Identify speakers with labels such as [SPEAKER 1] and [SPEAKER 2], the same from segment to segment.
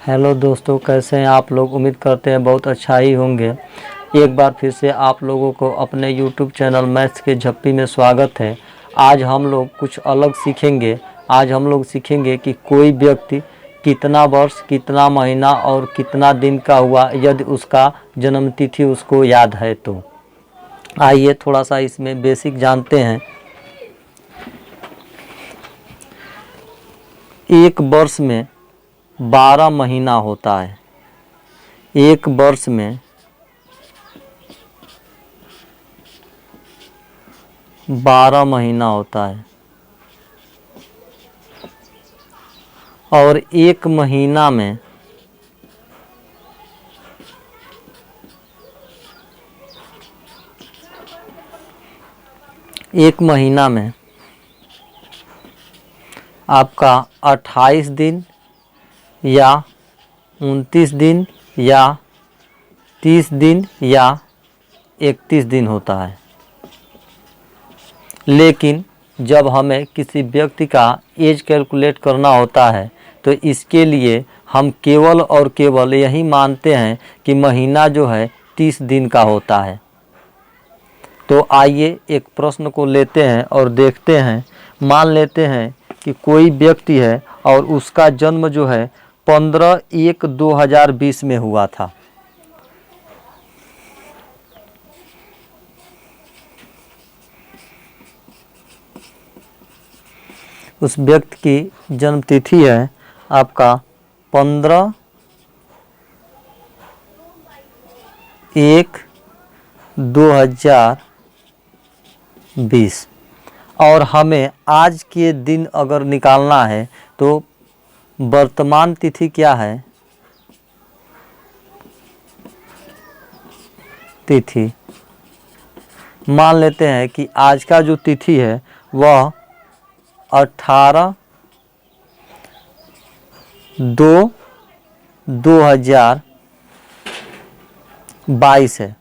[SPEAKER 1] Hello दोस्तों, कैसे हैं आप लोग। उम्मीद करते हैं बहुत अच्छा ही होंगे। एक बार फिर से आप लोगों को अपने यूट्यूब चैनल मैथ्स के झप्पी में स्वागत है। आज हम लोग कुछ अलग सीखेंगे। आज हम लोग सीखेंगे कि कोई व्यक्ति कितना वर्ष, कितना महीना और कितना दिन का हुआ यदि उसका जन्मतिथि उसको याद है तो। आइए थोड़ा सा इसमें बेसिक जानते हैं। एक वर्ष में 12 महीना होता है। एक वर्ष में 12 महीना होता है और एक महीना में आपका 28 दिन या 29 दिन या 30 दिन या 31 दिन होता है। लेकिन जब हमें किसी व्यक्ति का एज कैलकुलेट करना होता है तो इसके लिए हम केवल और केवल यही मानते हैं कि महीना जो है 30 दिन का होता है। तो आइए एक प्रश्न को लेते हैं और देखते हैं। मान लेते हैं कि कोई व्यक्ति है और उसका जन्म जो है 15/1/2020 में हुआ था। उस व्यक्ति की जन्म तिथि है आपका 15/1/2020 और हमें आज के दिन अगर निकालना है तो वर्तमान तिथि क्या है। तिथि मान लेते हैं कि आज का जो तिथि है वह 18/2/2022 है।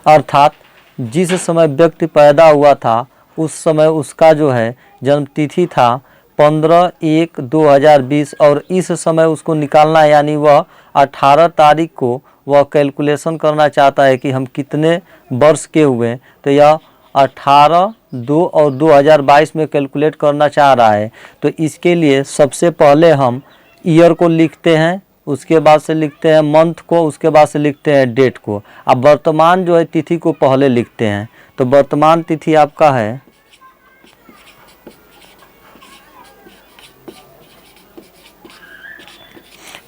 [SPEAKER 1] अर्थात जिस समय व्यक्ति पैदा हुआ था उस समय उसका जो है जन्म तिथि था 15/1/2020 और इस समय उसको निकालना है, यानी वह 18 तारीख को वह कैलकुलेशन करना चाहता है कि हम कितने वर्ष के हुए। तो यह 18/2/2022 में कैलकुलेट करना चाह रहा है। तो इसके लिए सबसे पहले हम ईयर को लिखते हैं, उसके बाद से लिखते हैं मंथ को, उसके बाद से लिखते हैं डेट को। अब वर्तमान जो है तिथि को पहले लिखते हैं। तो वर्तमान तिथि आपका है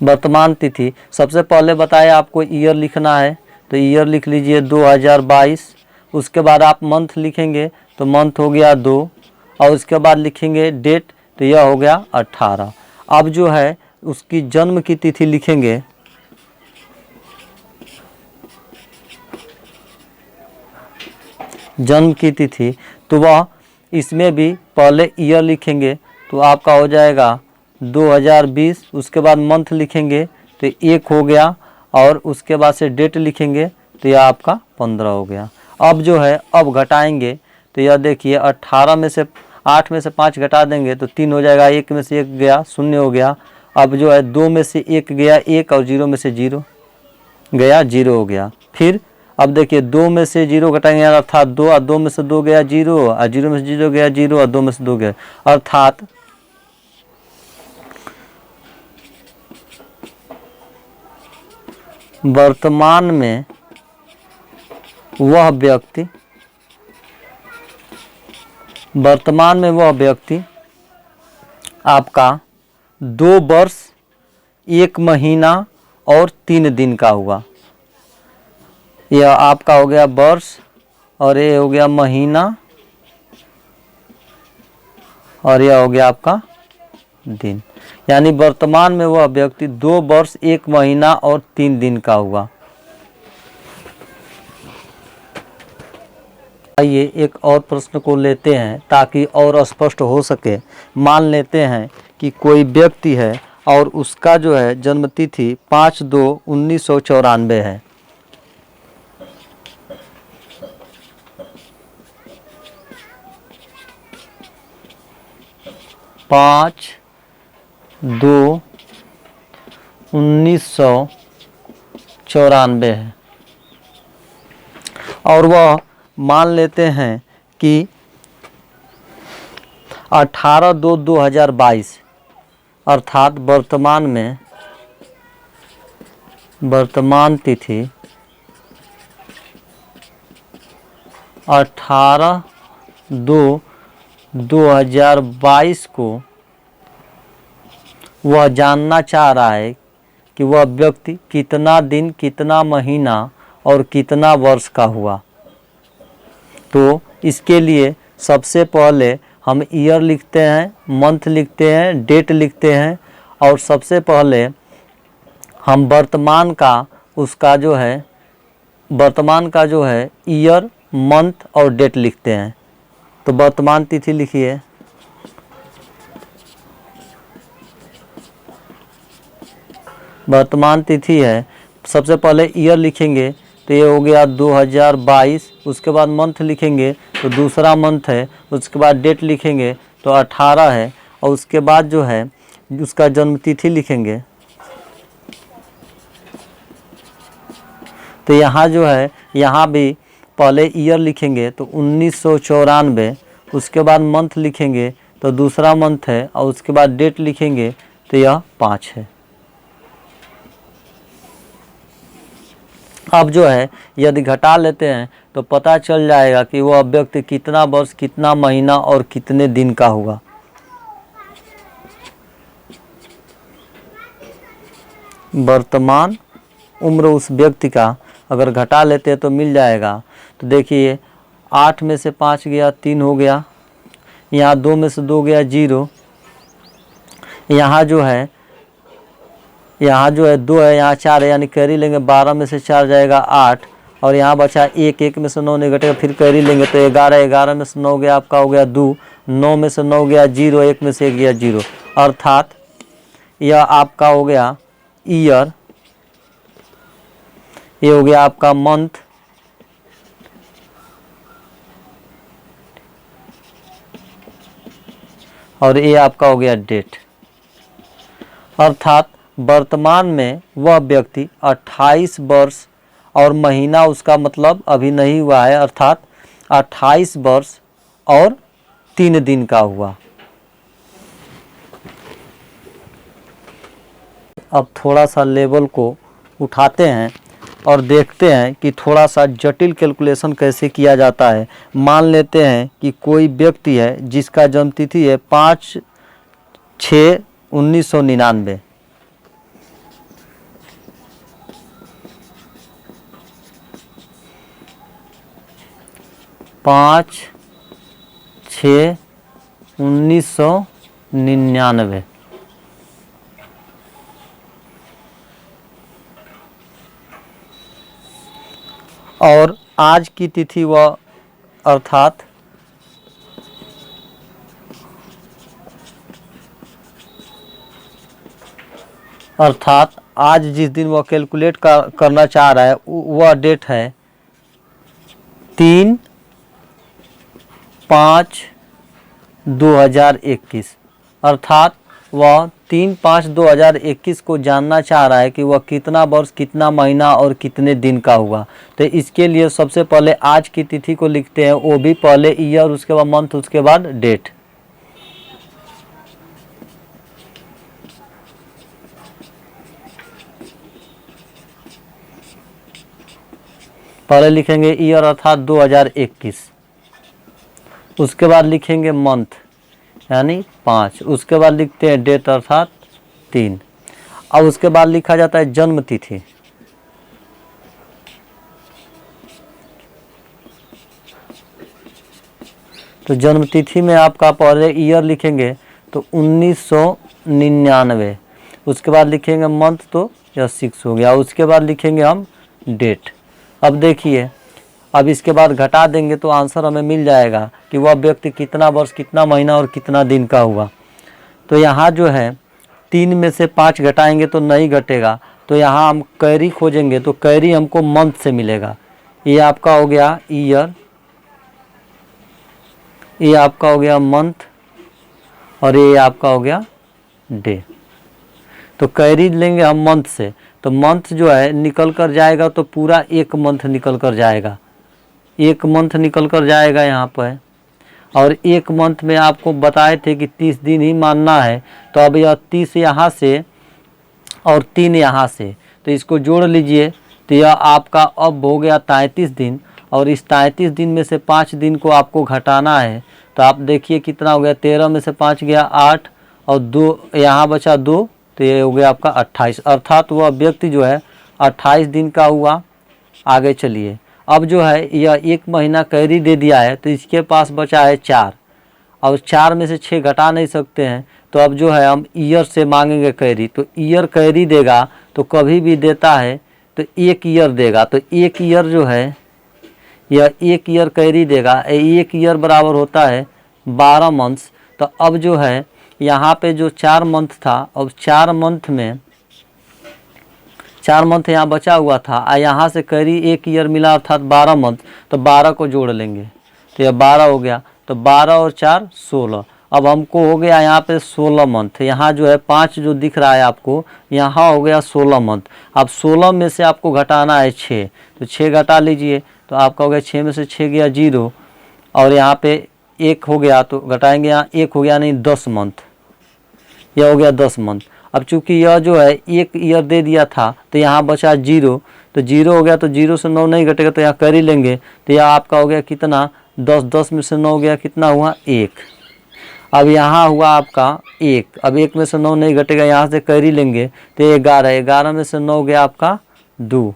[SPEAKER 1] वर्तमान तिथि सबसे पहले बताया आपको ईयर लिखना है। तो ईयर लिख लीजिए 2022। उसके बाद आप मंथ लिखेंगे तो मंथ हो गया 2 और उसके बाद लिखेंगे डेट, तो यह हो गया 18। अब जो है उसकी जन्म की तिथि लिखेंगे। जन्म की तिथि तो वह इसमें भी पहले ईयर लिखेंगे तो आपका हो जाएगा 2020। उसके बाद मंथ लिखेंगे तो 1 हो गया और उसके बाद से डेट लिखेंगे तो यह आपका 15 हो गया। अब जो है अब घटाएंगे तो यह देखिए 18 में से 8 में से 5 घटा देंगे तो 3 हो जाएगा, 1 में से 1 गया 0 हो गया। अब जो है 2 में से 1 गया 1 और 0 में से 0 गया 0 हो गया। फिर अब देखिए 2 में से 0 घटाएंगे अर्थात 2 और 2 में से 2 गया 0 और 0 में से 0 गया 0 और 2 में से 2 गया, अर्थात वर्तमान में वह व्यक्ति आपका 2 वर्ष 1 महीना और 3 दिन का हुआ। यह आपका हो गया वर्ष और ये हो गया महीना और यह हो गया आपका दिन। यानी वर्तमान में वह व्यक्ति 2 वर्ष 1 महीना और 3 दिन का हुआ। आइए एक और प्रश्न को लेते हैं ताकि और स्पष्ट हो सके। मान लेते हैं कि कोई व्यक्ति है और उसका जो है जन्मतिथि 5/2/1994 है। 5/2 1994 है। और वह मान लेते हैं कि 18/2/2022 अर्थात वर्तमान तिथि 18/2/2022 को वह जानना चाह रहा है कि वह व्यक्ति कितना दिन, कितना महीना और कितना वर्ष का हुआ। तो इसके लिए सबसे पहले हम ईयर लिखते हैं, मंथ लिखते हैं, डेट लिखते हैं और सबसे पहले हम वर्तमान का जो है ईयर, मंथ और डेट लिखते हैं। तो वर्तमान तिथि लिखिए, वर्तमान तिथि है। सबसे पहले ईयर लिखेंगे तो ये हो गया 2022। उसके बाद मंथ लिखेंगे तो दूसरा मंथ है। उसके बाद डेट लिखेंगे तो 18 है। और उसके बाद जो है उसका जन्म तिथि लिखेंगे। तो यहाँ जो है, यहाँ भी पहले ईयर लिखेंगे तो 1994। उसके बाद मंथ लिखेंगे तो दूसरा मंथ है और उसके बाद डेट लिखेंगे तो यह 5 है। अब जो है यदि घटा लेते हैं तो पता चल जाएगा कि वह व्यक्ति कितना वर्ष, कितना महीना और कितने दिन का हुआ। वर्तमान उम्र उस व्यक्ति का अगर घटा लेते हैं तो मिल जाएगा। तो देखिए 8 में से 5 गया 3 हो गया, यहाँ 2 में से 2 गया 0, यहाँ जो है 2 है, यहाँ 4 है, यानी कैरी लेंगे 12 में से 4 जाएगा 8 और यहाँ बचा 1, 1 में से 9 नहीं घटेगा, फिर कैरी लेंगे तो 11, 11 में से 9 गया आपका हो गया 2, 9 में से 9 गया 0, 1 में से 1 गया 0। अर्थात यह आपका हो गया ईयर, ये हो गया आपका मंथ, और ये आपका हो गया डेट। अर्थात वर्तमान में वह व्यक्ति 28 वर्ष और महीना उसका मतलब अभी नहीं हुआ है, अर्थात 28 वर्ष और 3 दिन का हुआ। अब थोड़ा सा लेवल को उठाते हैं और देखते हैं कि थोड़ा सा जटिल कैलकुलेशन कैसे किया जाता है। मान लेते हैं कि कोई व्यक्ति है जिसका जन्म तिथि है 5/6/1999। 5/6/1999। और आज की तिथि वह अर्थात आज जिस दिन वह कैलकुलेट करना चाह रहा है वह डेट है 3/5/2021। अर्थात वह 3/5/2021 को जानना चाह रहा है कि वह कितना वर्ष, कितना महीना और कितने दिन का हुआ। तो इसके लिए सबसे पहले आज की तिथि को लिखते हैं, वो भी पहले ईयर, उसके बाद मंथ, उसके बाद डेट। पहले लिखेंगे ईयर अर्थात 2021, उसके बाद लिखेंगे मंथ यानी 5, उसके बाद लिखते हैं डेट अर्थात 3, और उसके बाद लिखा जाता है जन्म तिथि। तो जन्म तिथि में आपका पहले ईयर लिखेंगे तो 1999, उसके बाद लिखेंगे मंथ तो यह 6 हो गया, उसके बाद लिखेंगे हम डेट। अब देखिए, अब इसके बाद घटा देंगे तो आंसर हमें मिल जाएगा कि वह व्यक्ति कितना वर्ष, कितना महीना और कितना दिन का हुआ। तो यहाँ जो है 3 में से 5 घटाएंगे तो नहीं घटेगा, तो यहाँ हम कैरी खोजेंगे तो कैरी हमको मंथ से मिलेगा। ये आपका हो गया ईयर, ये आपका हो गया मंथ और ये आपका हो गया डे। तो कैरी लेंगे हम मंथ से, तो मंथ जो है निकल कर जाएगा तो पूरा एक मंथ निकल कर जाएगा, एक मंथ निकल कर जाएगा यहाँ पर। और एक मंथ में आपको बताए थे कि 30 दिन ही मानना है, तो अब यह 30 यहाँ से और 3 यहाँ से, तो इसको जोड़ लीजिए, तो यह आपका अब हो गया 33 दिन। और इस 33 दिन में से 5 दिन को आपको घटाना है, तो आप देखिए कितना हो गया, 13 में से 5 गया 8 और 2 यहाँ बचा 2, तो ये हो गया आपका 28। अर्थात वह व्यक्ति जो है 28 दिन का हुआ। आगे चलिए, अब जो है यह 1 महीना कैरी दे दिया है, तो इसके पास बचा है 4, और 4 में से 6 घटा नहीं सकते हैं, तो अब जो है हम ईयर से मांगेंगे कैरी। तो ईयर कैरी देगा तो कभी भी देता है तो 1 ईयर देगा, तो 1 ईयर जो है यह 1 ईयर कैरी देगा। 1 ईयर बराबर होता है 12 मंथ्स। तो अब जो है यहाँ पे जो 4 मंथ था, अब 4 मंथ में 4 मंथ यहाँ बचा हुआ था, और यहाँ से कैरी 1 ईयर मिला अर्थात 12 मंथ, तो 12 को जोड़ लेंगे तो यह 12 हो गया, तो 12 और 4 16। अब हमको हो गया यहाँ पे 16 मंथ। यहाँ जो है 5 जो दिख रहा है आपको, यहाँ हो गया 16 मंथ। अब 16 में से आपको घटाना है 6, तो 6 घटा लीजिए, तो आपका हो गया 6 में से 6 गया 0, और यहाँ पे 1 हो गया तो घटाएंगे, यहाँ 1 हो गया नहीं 10 मंथ, यह हो गया 10 मंथ। अब चूंकि यह जो है 1 ईयर दे दिया था, तो यहाँ बचा 0, तो 0 हो गया, तो 0 से 9 नहीं घटेगा, तो यहाँ कर ही लेंगे, तो यह आपका हो गया कितना 10, 10 में से 9 गया, कितना हुआ 1। अब यहाँ हुआ आपका 1, अब 1 में से 9 नहीं घटेगा, यहाँ से कर ही लेंगे, तो 11, 11 में से 9 गया आपका 2,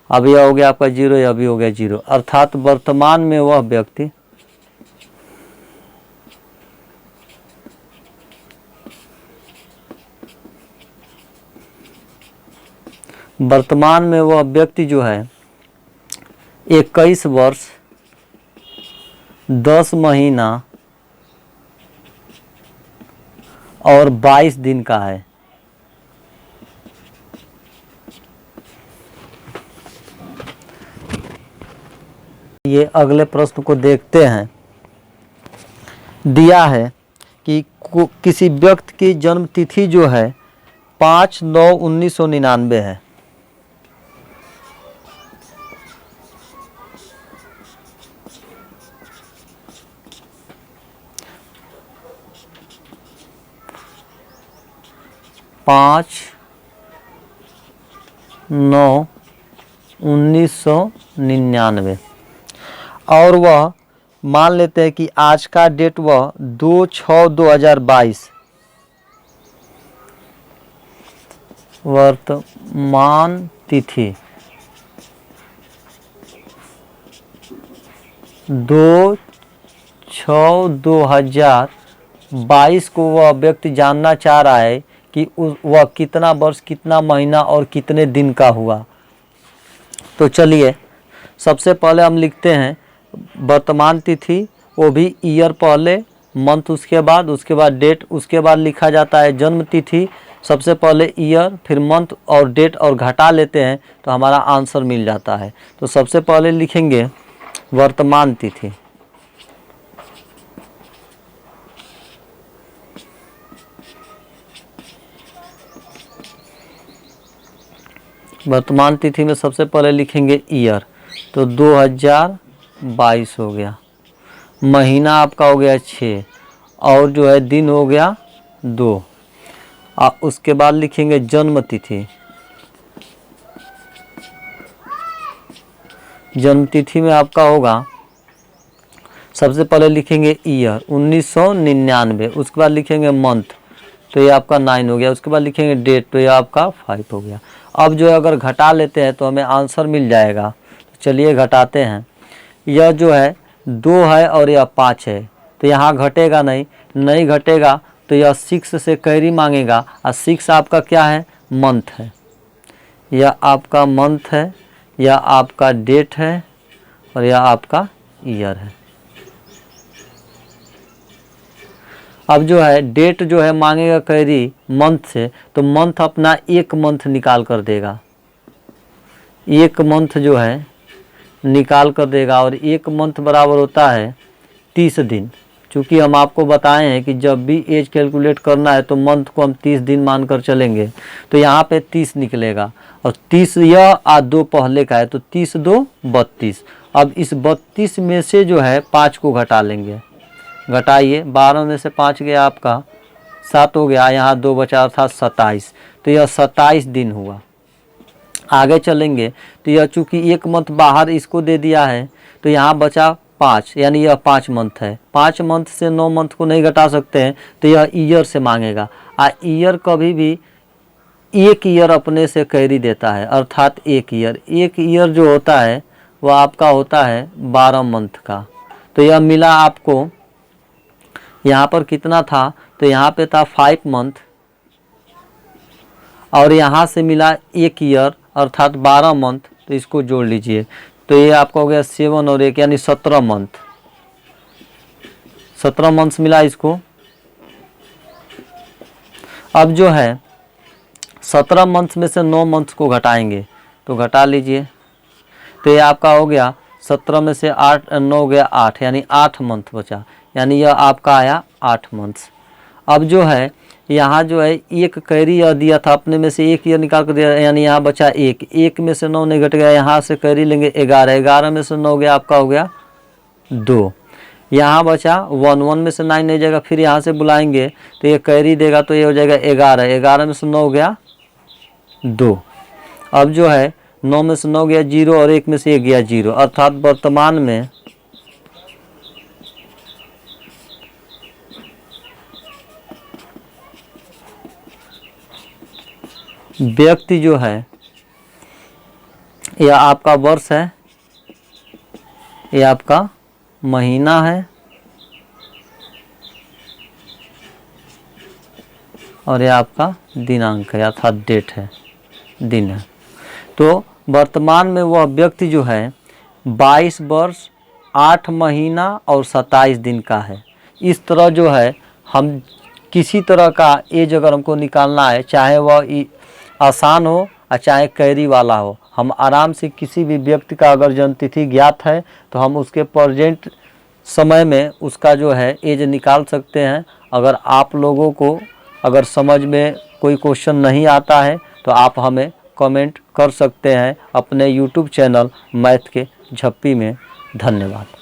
[SPEAKER 1] अब यह हो गया आपका 0, यह भी हो गया 0। अर्थात वर्तमान में वह व्यक्ति जो है 21 वर्ष 10 महीना और 22 दिन का है। ये अगले प्रश्न को देखते हैं। दिया है कि किसी व्यक्ति की जन्म तिथि जो है 5/9/1999 है। पाँच 9/1999, और वह मान लेते हैं कि आज का डेट वह 2/6/2022, वर्तमान तिथि 2/6/2022 को वह व्यक्ति जानना चाह रहा है कि वह कितना वर्ष, कितना महीना और कितने दिन का हुआ। तो चलिए सबसे पहले हम लिखते हैं वर्तमान तिथि, वो भी ईयर पहले, मंथ उसके बाद डेट, उसके बाद लिखा जाता है जन्म तिथि, सबसे पहले ईयर, फिर मंथ और डेट, और घटा लेते हैं तो हमारा आंसर मिल जाता है। तो सबसे पहले लिखेंगे वर्तमान तिथि। वर्तमान तिथि में सबसे पहले लिखेंगे ईयर, तो 2022 हो गया। महीना आपका हो गया 6, और जो है दिन हो गया 2। उसके बाद लिखेंगे जन्म तिथि। जन्म तिथि में आपका होगा, सबसे पहले लिखेंगे ईयर 1999, उसके बाद लिखेंगे मंथ, तो ये आपका 9 हो गया। उसके बाद लिखेंगे डेट, तो ये आपका 5 हो गया। अब जो है अगर घटा लेते हैं तो हमें आंसर मिल जाएगा। तो चलिए घटाते हैं। यह जो है 2 है और यह 5 है, तो यहाँ घटेगा नहीं घटेगा, तो यह 6 से कैरी मांगेगा, और 6 आपका क्या है, मंथ है। यह आपका मंथ है, यह आपका डेट है, और यह आपका ईयर है। अब जो है डेट जो है मांगेगा कैरी मंथ से, तो मंथ अपना 1 मंथ निकाल कर देगा, 1 मंथ जो है निकाल कर देगा, और 1 मंथ बराबर होता है 30 दिन। चूँकि हम आपको बताए हैं कि जब भी एज कैलकुलेट करना है तो मंथ को हम 30 दिन मानकर चलेंगे, तो यहाँ पे 30 निकलेगा और 30 यह आ 2 पहले का है तो 30 2 32। अब इस 32 में से जो है 5 को घटा लेंगे, घटाइए 12 में से 5 गया आपका 7 हो गया, यहाँ 2 बचा था 27, तो यह 27 दिन हुआ। आगे चलेंगे तो यह चूँकि 1 मंथ बाहर इसको दे दिया है तो यहाँ बचा 5, यानी यह 5 मंथ है। 5 मंथ से 9 मंथ को नहीं घटा सकते हैं तो यह ईयर से मांगेगा। ईयर कभी भी 1 ईयर अपने से कैरी देता है, अर्थात 1 ईयर। 1 ईयर जो होता है वह आपका होता है 12 मंथ का। तो यह मिला आपको यहाँ पर कितना था, तो यहाँ पे था 5 मंथ और यहाँ से मिला 1 ईयर अर्थात 12 मंथ, तो इसको जोड़ लीजिए तो ये आपका हो गया 7 और 1 यानी 17 मंथ। 17 मंथ्स मिला इसको। अब जो है 17 मंथ्स में से 9 मंथ्स को घटाएंगे तो घटा लीजिए, तो ये आपका हो गया 17 में से 8 9 गया 8, यानी 8 मंथ बचा, यानी यह आपका आया 8 मंथ्स। अब जो है यहाँ जो है 1 कैरी यह दिया था, अपने में से 1 ईयर निकाल कर दिया, यानी यहाँ बचा 1, 1 में से 9 नहीं घट गया, यहाँ से कैरी लेंगे 11, 11 में से 9 गया आपका हो गया 2, यहाँ बचा 1, 1 में से 9 नहीं जाएगा, फिर यहाँ से बुलाएंगे तो ये कैरी देगा तो ये हो जाएगा 11, 11 में से 9 गया 2। अब जो है 9 में से 9 गया 0 और 1 में से 1 गया 0, अर्थात वर्तमान में व्यक्ति जो है यह आपका वर्ष है, यह आपका महीना है और यह आपका दिनांक है अर्थात डेट है, दिन है। तो वर्तमान में वह व्यक्ति जो है 22 वर्ष 8 महीना और 27 दिन का है। इस तरह जो है हम किसी तरह का एज अगर हमको निकालना है, चाहे वह आसान हो और चाहे कैरी वाला हो, हम आराम से किसी भी व्यक्ति का अगर जन्म तिथि ज्ञात है तो हम उसके प्रेजेंट समय में उसका जो है एज निकाल सकते हैं। अगर आप लोगों को अगर समझ में कोई क्वेश्चन नहीं आता है तो आप हमें कमेंट कर सकते हैं अपने YouTube चैनल मैथ के झप्पी में। धन्यवाद।